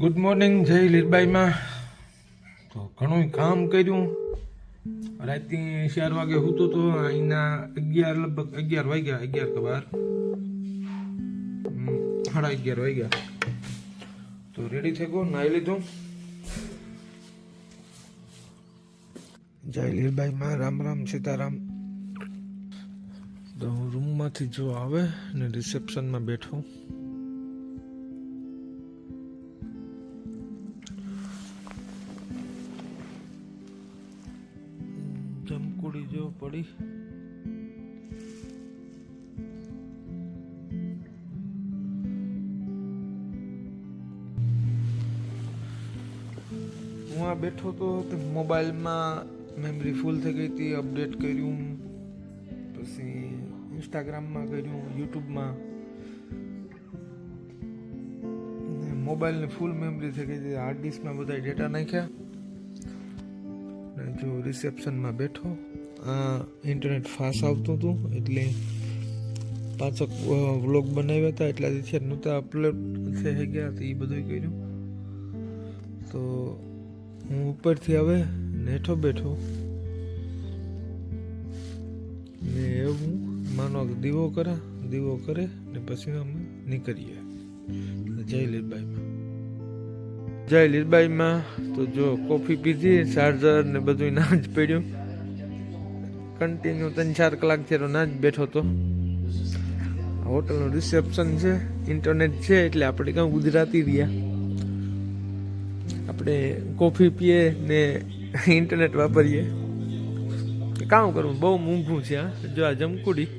Good morning જય લીરબાઈમાં. તો ઘણું કામ કર્યું. રાતની 4 વાગે સૂતો તો અહીંના 11 લગભગ 11 વાગ્યા, 11 કે 12 સાડા 11 વાગ્યા. તો રેડી થઈ ગયો, નાહી લીધું. જય લીરબાઈમાં રામ રામ સીતારામ. તો હું રૂમમાંથી જો આવે ને રિસેપ્શનમાં બેઠો. જમકુડી જો પડી. હું આ બેઠો તો મોબાઈલમાં મેમરી ફૂલ થઈ ગઈ હતી. અપડેટ કર્યું, પછી ઇન્સ્ટાગ્રામમાં કર્યું, યુટ્યુબમાં. મોબાઈલની ફૂલ મેમરી થઈ ગઈ હતી. હાર્ડ ડિસ્કમાં બધા ડેટા નાખ્યા. જો રિસેપ્શનમાં બેઠો. આ ઇન્ટરનેટ ફાસ્ટ આવતું હતું એટલે પાછો વ્લોગ બનાવ્યા હતા, એટલાથી છે નહોતા અપલોડ થઈ ગયા હતા. એ બધું કર્યું. તો હું ઉપરથી હવે નેઠો બેઠો ને એવું માનો દીવો કરે ને પછી અમે નીકળીએ જય લીરબાઈમાં. તો જો કોફી પીધી, ચાર્જર ને બધું ના જ પડ્યું. કન્ટિન્યુ 3-4 કલાક થયો ના જ બેઠો તો. હોટલનું રિસેપ્શન છે, ઇન્ટરનેટ છે એટલે આપણે કાં ગુજરાતી રહ્યા. આપણે કોફી પીએ ને ઇન્ટરનેટ વાપરીએ. કામ કરવું બહુ મોંઘું છે. જો આ જમકુડી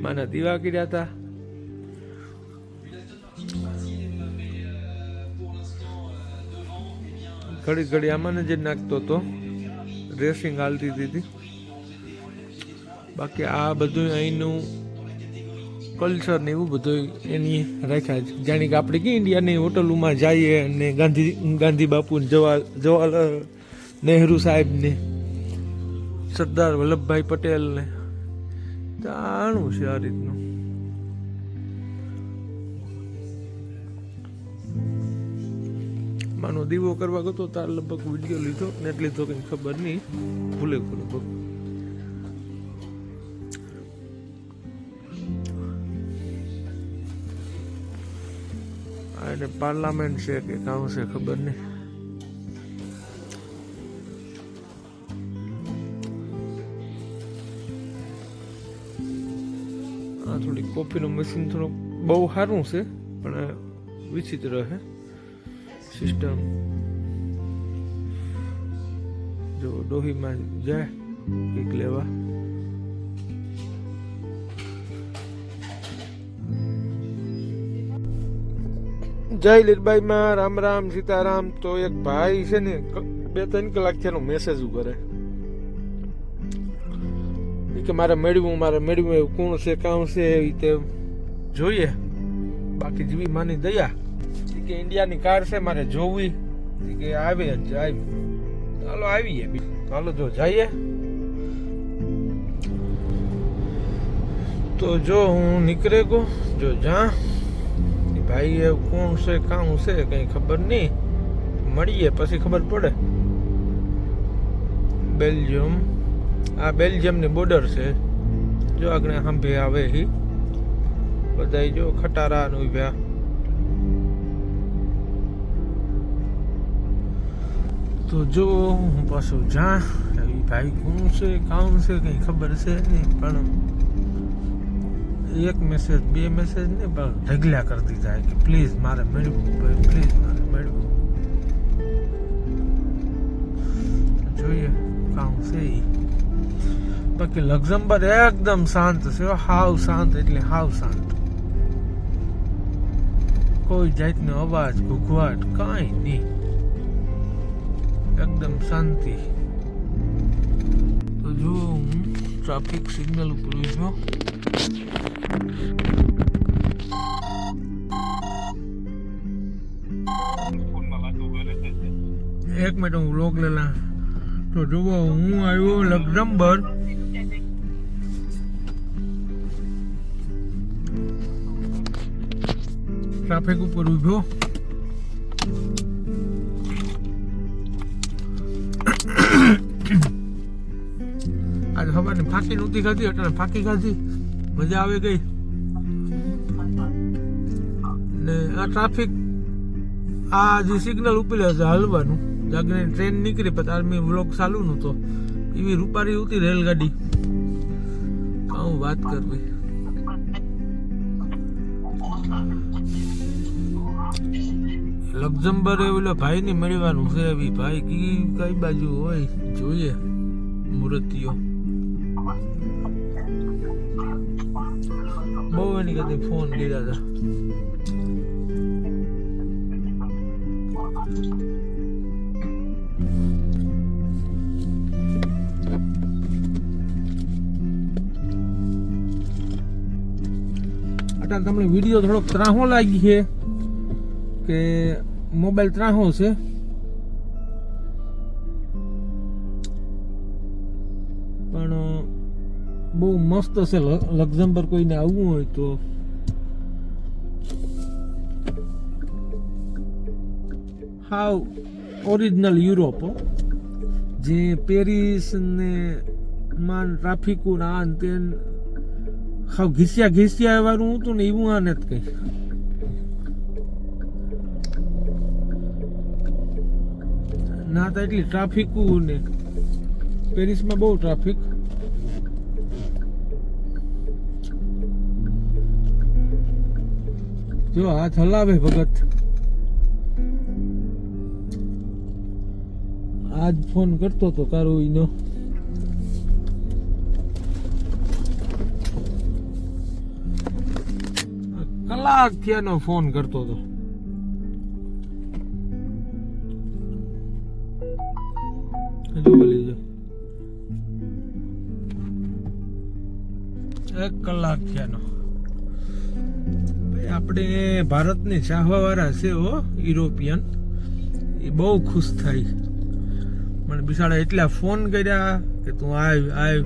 માના દીવા કર્યા હતા. ઘડી આમાં જ નાખતો હતો, રેસિંગ હાલતી હતી. બાકી આ બધું અહીંનું કલ્ચર ને એવું બધું એની રાખ્યા છે. જાણે કે આપણે કે ઇન્ડિયાની હોટલોમાં જઈએ અને ગાંધી બાપુ ને જવાહરલાલ નહેરુ સાહેબ ને સરદાર વલ્લભભાઈ પટેલ ને જાણવું છે આ રીતનું. માનો દીવો કરવા ગયો તાર લગભગ વિડીયો લીધો ને એટલી તો કઈ ખબર નહીં, ભૂલે લગભગ. અને પાર્લામેન્ટ છે કે કામ છે ખબર નહીં. આ થોડી કોફીનું મશીન થોડું બહુ સારું છે પણ વિચિત્ર છે સિસ્ટમ. જો ડોહીમાં જાય કંઈક લેવા. જય લીરબાઈમાં રામ રામ સીતારામ. તો એક ભાઈ છે ને 2-3 કલાક થયાનો મેસેજ કરે કે મારે મેળવ્યું એવું કોણ છે કામ છે એ રીતે જોઈએ. બાકી જેવી માની દયા કે ઇન્ડિયાની કાર છે મારે જોવી કે આવે જ આવી. ચાલો આવીએ, ચાલો જો જઈએ. તો જો હું નીકળે ગો, જો જા ભાઈ એ કોણ છે કામ છે કઈ ખબર નહીં. મળીએ પછી ખબર પડે. બેલ્જિયમ, આ બેલ્જિયમની બોર્ડર છે. જો આગળ સાંભે આવે હી બધા જો ખટારા નું ઉભ્યા. તો જો હું પાછું જા ભાઈ કોણ છે કામ છે કઈ ખબર છે નહીં. પણ 1 મેસેજ 2 મેસેજ ને પણ ઢગલા કરી દીધા કે પ્લીઝ મારે મેળવું, પ્લીઝ મારે મેળવું. જોઈએ કામ છે એ. બાકી લક્ઝમબર્ગ એકદમ શાંત છે, હાવ શાંત એટલે હાવ શાંત. કોઈ જાતનો અવાજ ઘૂઘવાટ કાંઈ નહીં, એકદમ શાંતિ. તો જો હું ટ્રાફિક સિગ્નલ ઉપર ઉભો. એક મિનિટ હું વ્લોગ લેલા. તો જુઓ હું આવ્યો લક્ઝમબર્ગ. ટ્રાફિક ઉપર ઊભો. આજે સવારની ફાંકી નહોતી ખાધી એટલે ફાંકી ખાધી, મજા આવી ગઈ. ને આ ટ્રાફિક, આ જે સિગ્નલ ઉપર છે હાલવાનું, જાગીને ટ્રેન નીકળી પછી આર્મી વ્લોગ ચાલુ નહોતો, એવી રૂપારી હતી રેલગાડી, હું વાત કરવી. લક્ઝમબર્ગ ઓલો ભાઈ ને મળવાનું છે, એવી ભાઈ કઈ બાજુ હોય જોઈએ. મૂર્તિઓ બહુ એની કદી ફોન લીધા હતા. અટાણ તમને વિડીયો થોડોક ત્રાહો લાગી છે કે મોબાઈલ ત્રાહો છે, પણ બહુ મસ્ત છે. લક્ઝમબર્ગ કોઈને આવવું હોય તો હાવ ઓરિજિનલ યુરોપ, જે પેરિસ ને માન ટ્રાફિક આ તે હાવ ઘીસ્યા વાળું હતું ને એવું આ નથી કઈ. ના તો એટલી ટ્રાફિક ને પેરિસમાં બહુ ટ્રાફિક. જો હાથ હલાવે ભગત, આજ ફોન કરતો તો કારો ઈનો. કલાક થયાનો ફોન કરતો હતો. એક કલાક થયાનો. આપણે ભારતની ચાહવા વાળા છે હો યુરોપિયન, એ બહુ ખુશ થાય. મને બિચારા એટલા ફોન કર્યા કે તું આવ.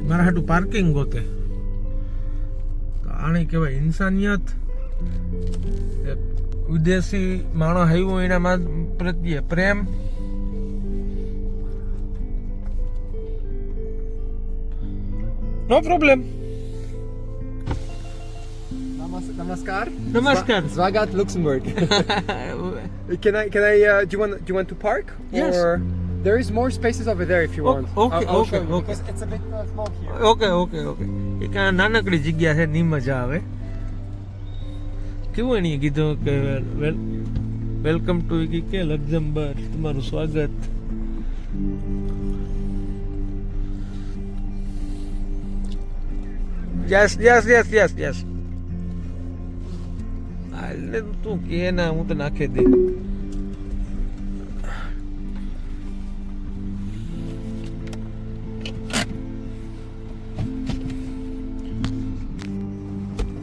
મારા હાટું પાર્કિંગ ગોતે. તો આને કહેવાય ઇન્સાનિયત. વિદેશી માણસ આવ્યો એના પ્રત્યે પ્રેમ. નો problem. Namaskar. Namaskar. Swagat Luxembourg. Can I? Do you want to park? Yes. Or there is more spaces over there if you want. Okay, I'll okay, show you, okay. because it's a bit small here. Okay. એક આ નાનકડી જગ્યા છે, ની મજા આવે. કેવું એની કીધું કે વેલકમ ટુ કે લક્ઝમબર્ગ, તમારું સ્વાગત. યસ. હાલે તું કે ના, હું તો નાખી દે.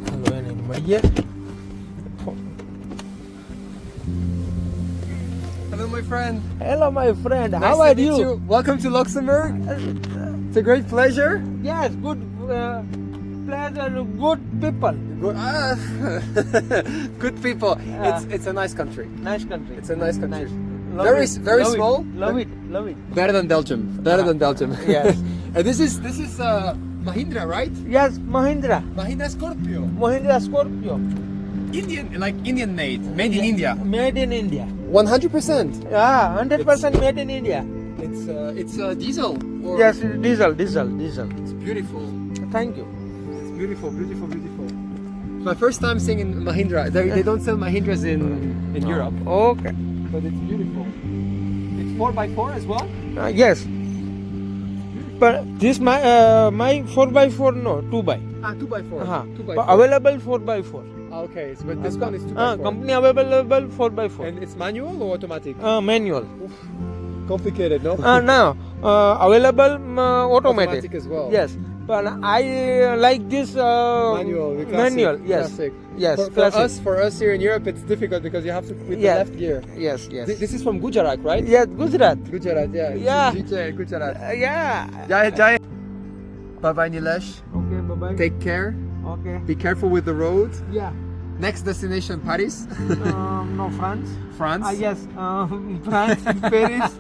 હાલો એને મળીએ. Hello, my friend. Hello my friend, Nice how to are meet you? Welcome to Luxembourg. It's a great pleasure. Yes, good pleasure, good people. Good people. Yeah. It's a nice country. Nice country. It's a nice country. Love Very it. very Love small. It. Love it. Better than Belgium. Better than Belgium. Yes. And this is Mahindra, right? Yes, Mahindra. Mahindra Scorpio. Mahindra Scorpio. Indian made in India. Made in India. 100%. Yeah, 100% made in India. It's diesel. Or Yes, diesel. It's beautiful. Thank you. It's beautiful. It's my first time seeing in Mahindra. They don't sell Mahindras in Europe, Okay. but it's beautiful. It's 4x4 as well. Yes. But this my 4x4 no 2x. 2x4. हाँ. 2x4. But available 4x4. Okay, but this one is 2x4. Company available 4x4. And it's manual or automatic? Manual. Complicated, no? No. Available automatic. Automatic as well. Yes. But I like this Manual. The classic, manual. Yes. Classic. Yes. For classic. us here in Europe, it's difficult because you have to with Yeah. the left gear. Yes. This is from Gujarat, right? Yes, Gujarat. Gujarat, yeah. Yeah. GJ, Gujarat. Yeah. Jai. Bye bye, Nilesh. Okay, bye bye. Take care. Okay. Be careful with the road. Yeah. Next destination, Paris. No, France. France. Yes. France, Paris.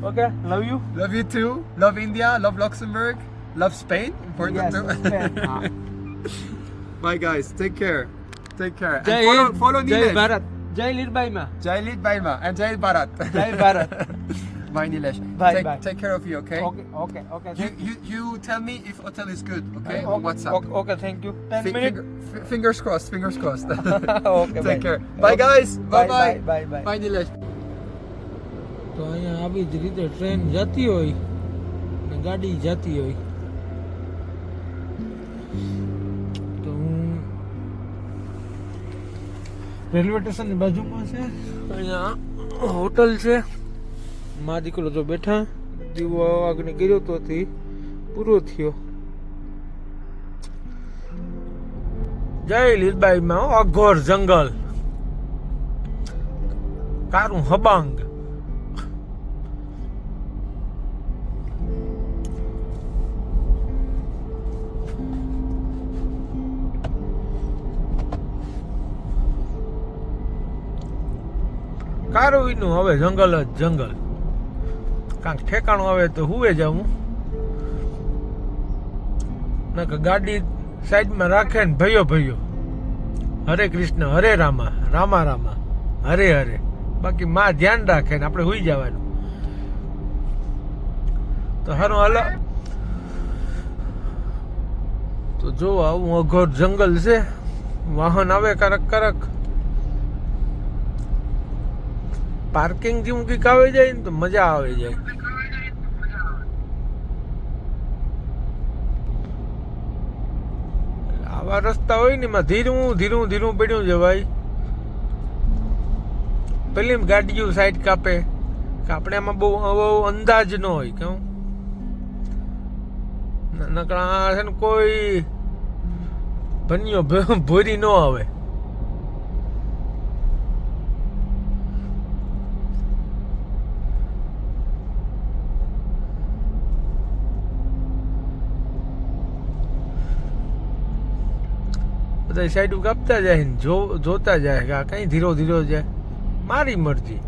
Okay. Love you. Love you too. Love India. Love Luxembourg. Love Spain. Important Yes. too. Spain. Bye guys. Take care. Take care. And Jai follow, Hind. follow Jai Nilesh. Bharat. Jai Lirbhai Jai Lid Baima and Jai Bharat. Jai Bharat. Bye Nilesh. Bye, take, bye. take care of you, okay? Okay. You tell me if hotel is good, okay? On Okay, WhatsApp. okay, thank you. 10 Fi- minutes. fingers crossed, fingers crossed. Okay, Take bye. care. Bye guys. Bye bye. Bye. Bye Nilesh. તો અહીંયા આવી જ રીતે train જતી હોય ને ગાડી જતી હોય તો હું રેલવે સ્ટેશનની બાજુમાં છે અહીંયા હોટલ છે મા દીકરો તો બેઠા દીવો અગ્નિ કર્યો તો થી પૂરો થયો જય લીલબાઈમાં અઘોર જંગલ કારું હબાંગ કારુવીનું હવે જંગલ જ જંગલ કાંક ઠેકાણું આવે તો હુએ જાઉં નકર ગાડી સાઈડમાં રાખે ને ભયો હરે કૃષ્ણ હરે રામા રામા રામા હરે હરે બાકી માં ધ્યાન રાખે ને આપણે હુઈ જવાનું તો હારું હાલો તો જો આવું અઘોર જંગલ છે વાહન આવે કરક પાર્કિંગ જેવું કંઈક આવી જાય ને તો મજા આવી જાય આવા રસ્તા હોય ને એમાં ધીરું પડ્યું જવાય પેલી ગાડીઓ સાઈડ કાપે કે આપણે એમાં બહુ અંદાજ ન હોય કેમ નકરા છે ને કોઈ ભન્યો ભોરી ન આવે બધા સાઈડ કાપતા જાય ને જોતા જાય કે આ કઈ ધીરો જાય મારી મરજી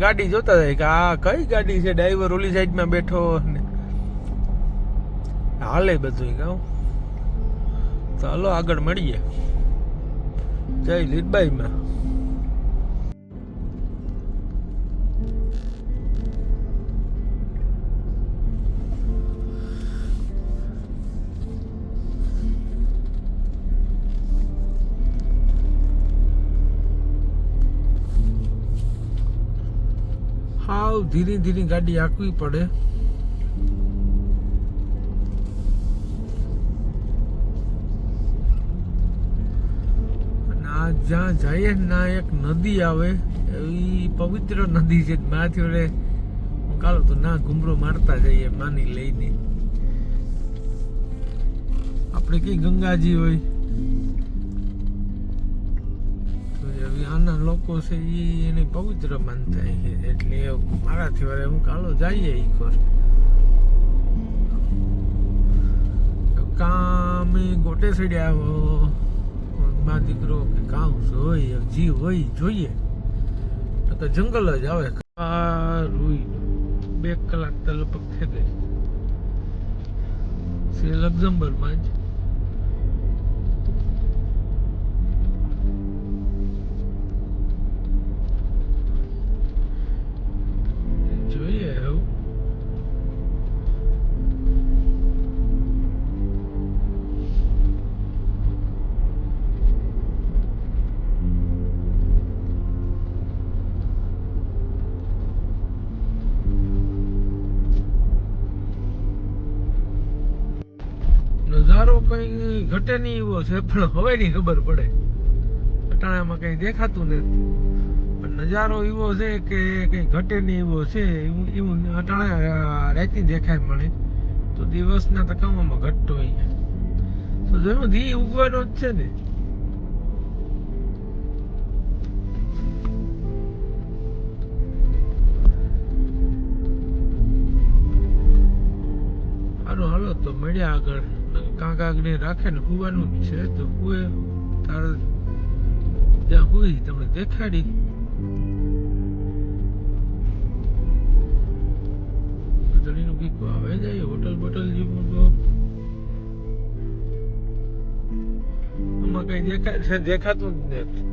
ગાડી જોતા જાય કે આ કઈ ગાડી છે ડ્રાઈવર ઓલી સાઈડમાં બેઠો ને હાલે બધું કહું તો હાલો આગળ મળીએ જય લીલબાઈમાં હાવ ધીરી ગાડી આંકવી પડે અને આ જ્યાં જઈએ ના એક નદી આવે એવી પવિત્ર નદી છે માથી ઓલે કાલો તો ના ઘુમરો મારતા જઈએ માની લઈને આપણે કઈ ગંગાજી હોય આના લોકો છે એને પવિત્ર માનતા છે એટલે મારાથી વરે હું કાલો જઈએ એક વાર કામ ગોટે સડી આવો મા દીકરો કે કામ હોય જીવ હોય જોઈએ તો જંગલ જ આવે રૂઈ 2 કલાક તો લગભગ થઈ ગઈ છે લક્ઝમબર્ગમાં જ નજારો કઈ ઘટે નહીં એવો છે પણ હવે ની ખબર પડે અટાણામાં કઈ દેખાતું નથી પણ નજારો એવો છે કે કઈ ઘટે નહીં એવો છે એવું અટાણા રાતની દેખાય મને તો દિવસના તો કામમાં ઘટતો અહીંયા તો જેનો દી ઉગવાનો જ છે ને સારું હાલો તો મળ્યા આગળ કાંક આગળ રાખે ને કુવાનું જ છે તો કુએ તારે જ્યાં હોય તમને દેખાડી ગલીનું કંઈક આવે જાય હોટલ બોટલ જેવું તો આમાં કઈ દેખાતું જ નથી.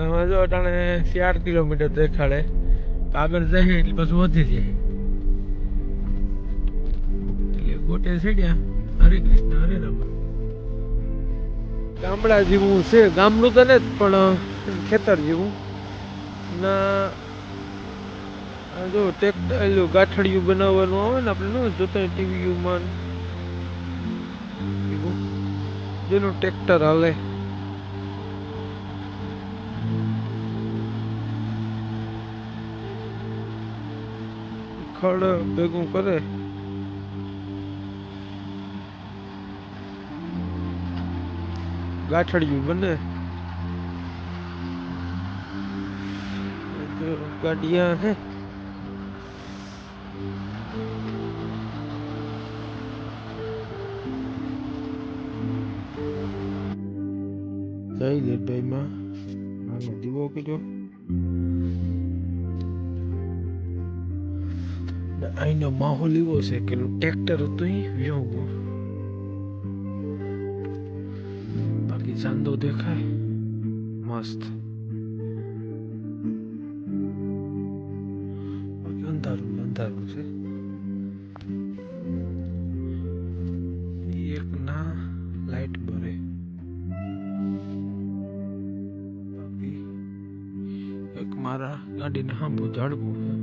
એમાં જો અટાણે 4 કિલોમીટર દેખાડે આગળ જાય એટલે પાછું વધી જાય એટલે ગોટે ચડ્યા. હરે કૃષ્ણ હરે રામ. ગામડા જેવું છે, ગામડું તો ને જ પણ ખેતર જેવું ના જો ટ્રેક્ટર ગાંઠડિયું બનાવવાનું આવે ને આપણે ન જોતા ટીવીયુમાં જેનું ટ્રેક્ટર હાલે ખડ ભેગું કરે ગાંઠડિયું બને. ગાડિયા હે જઈ લીધભાઈ માં નાનો દીવો કર્યો. અહીંનો માહોલ એવો છે કે ટ્રેક્ટર હતું વ્યવું બાકી ચાંદો દેખાય મસ્ત. બાકી અંધારું અંધારું છે. એક ના લાઈટ બરે બાકી એક મારા ગાડીને હાંભું ઝાડવું છે.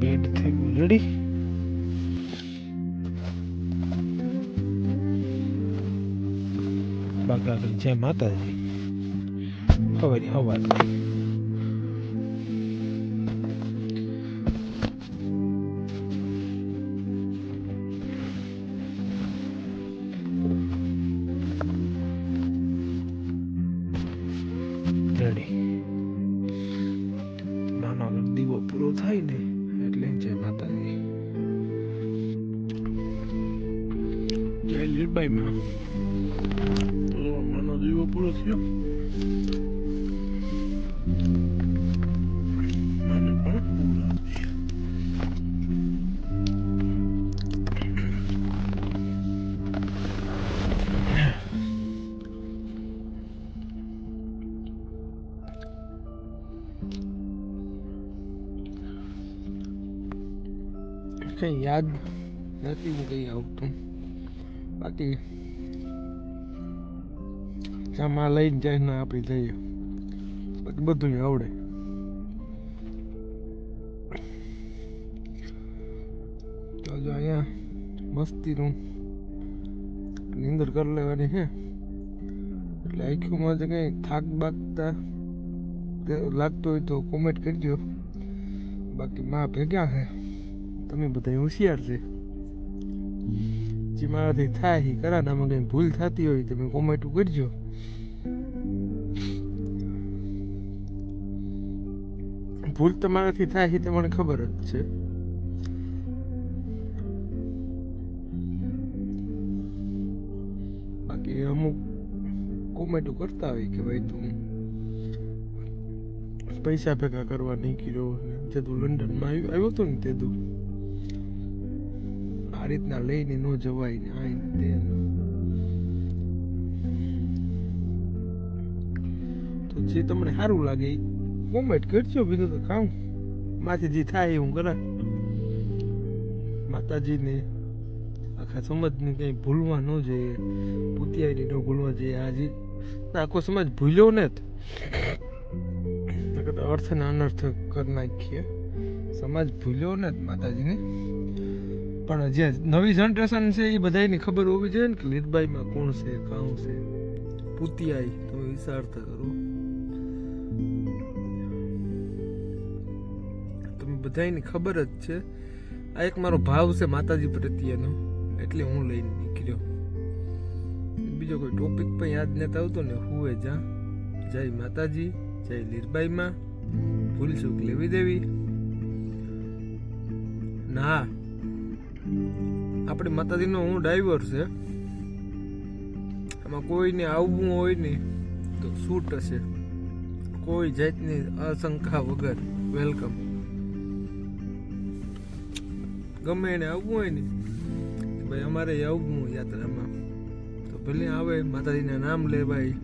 બેડ થઈ ગયું રેડી. બાકી આગળ જય માતાજી હવારી હવાર રેડી. નાનો દીવો પૂરો થાય ને એટલે જય માતાજી. જય લીરબાઈ માં નાનો દીવો પૂરો થયો. મને પણ પૂરા કઈ યાદ નથી કઈ આવતું. બાકી ચામાં લઈને જાય ને આપણે જઈએ બાકી બધું આવડે. તો જો અહીંયા મસ્તીનું નીંદર કરી લેવાની છે એટલે આંખોમાં જે કંઈ થાક બાકતા લાગતો હોય તો કોમેન્ટ કરજો. બાકી માં ભેગા છે તમે બધા હોશિયાર છે જે મારાથી થાય એ કરાનામાં કંઈ ભૂલ થતી હોય તમે કોમેન્ટ કરજો. ભૂલ તમારાથી થાય એ તમને ખબર જ છે. બાકી અમુક કોમેન્ટો કરતા હોય કે ભાઈ તું પૈસા ભેગા કરવા નીકળ્યો જે તું લંડનમાં આવ્યો હતો ને તે તું આ રીતના લઈને ન જવાય ને આ તે તો જે તમને સારું લાગે એ કોમેન્ટ કરજો. બીજું તો કામ માથી જે થાય એ હું કરા. માતાજીને આખા સમાજને કંઈ ભૂલવા ન જોઈએ, પૂતિયાને ન ભૂલવા જોઈએ. આજે આખો સમાજ ભૂલ્યો ને અર્થ ને અનર્થ કરી નાખીએ. સમાજ ભૂલ્યો ને માતાજીને પણ જે નવી જનરેશન છે એ બધાની ખબર હોવી જોઈએ ને કે લીરબાઈમાં કોણ છે કાં છે પૂતિયાઈ તમે વિચારત કરો. તમે બધાની ખબર જ છે. આ એક મારો ભાવ છે માતાજી પ્રત્યેનો એટલે હું લઈને નીકળ્યો. બીજો કોઈ ટોપિક પણ યાદ નથી આવતો ને હુએ જા. જય માતાજી, જય લીરબાઈમાં, ભૂલ ચૂક લેવી દેવી. ના આપણે માતાજીનો હું ડ્રાઈવર છે, આમાં કોઈને આવવું હોય ને તો છૂટ હશે, કોઈ જાતની અશંકા વગર વેલકમ. ગમે એને આવવું હોય ને ભાઈ અમારે આવવું યાત્રામાં તો ભલે આવે, માતાજીના નામ લે ભાઈ,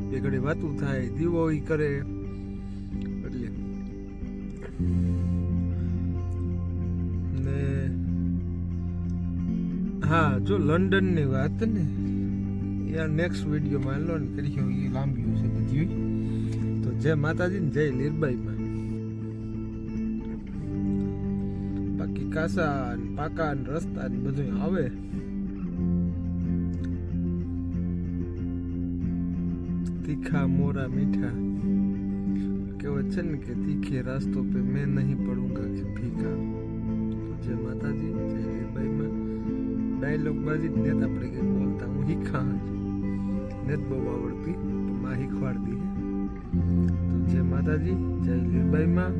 બે ઘડી વાતું થાય, દીવો કરે. એટલે ને હા, જો લંડન ની વાત ને યાર નેક્સ્ટ વિડીયોમાં લો ને કરી, એ લાંબી છે બધી. તો જય માતાજી ને જય લીરબાઈમાં. બાકી કાસા ને પાકા ને રસ્તા ને બધું આવે. તીખા મોરા મીઠા કહેવત છે ને કે તીખે રાસ્તો पे मैं नहीं पड़ूंगा कि फीका. જય માતાજી, જય લીરબાઈમાં. ડાયલોગ બાજી જ નેત આપણે કઈ બોલતા, હું શીખા નેત બહુ આવડતી, માં શીખવાડતી. તો જય માતાજી, જય લીરબાઈમાં.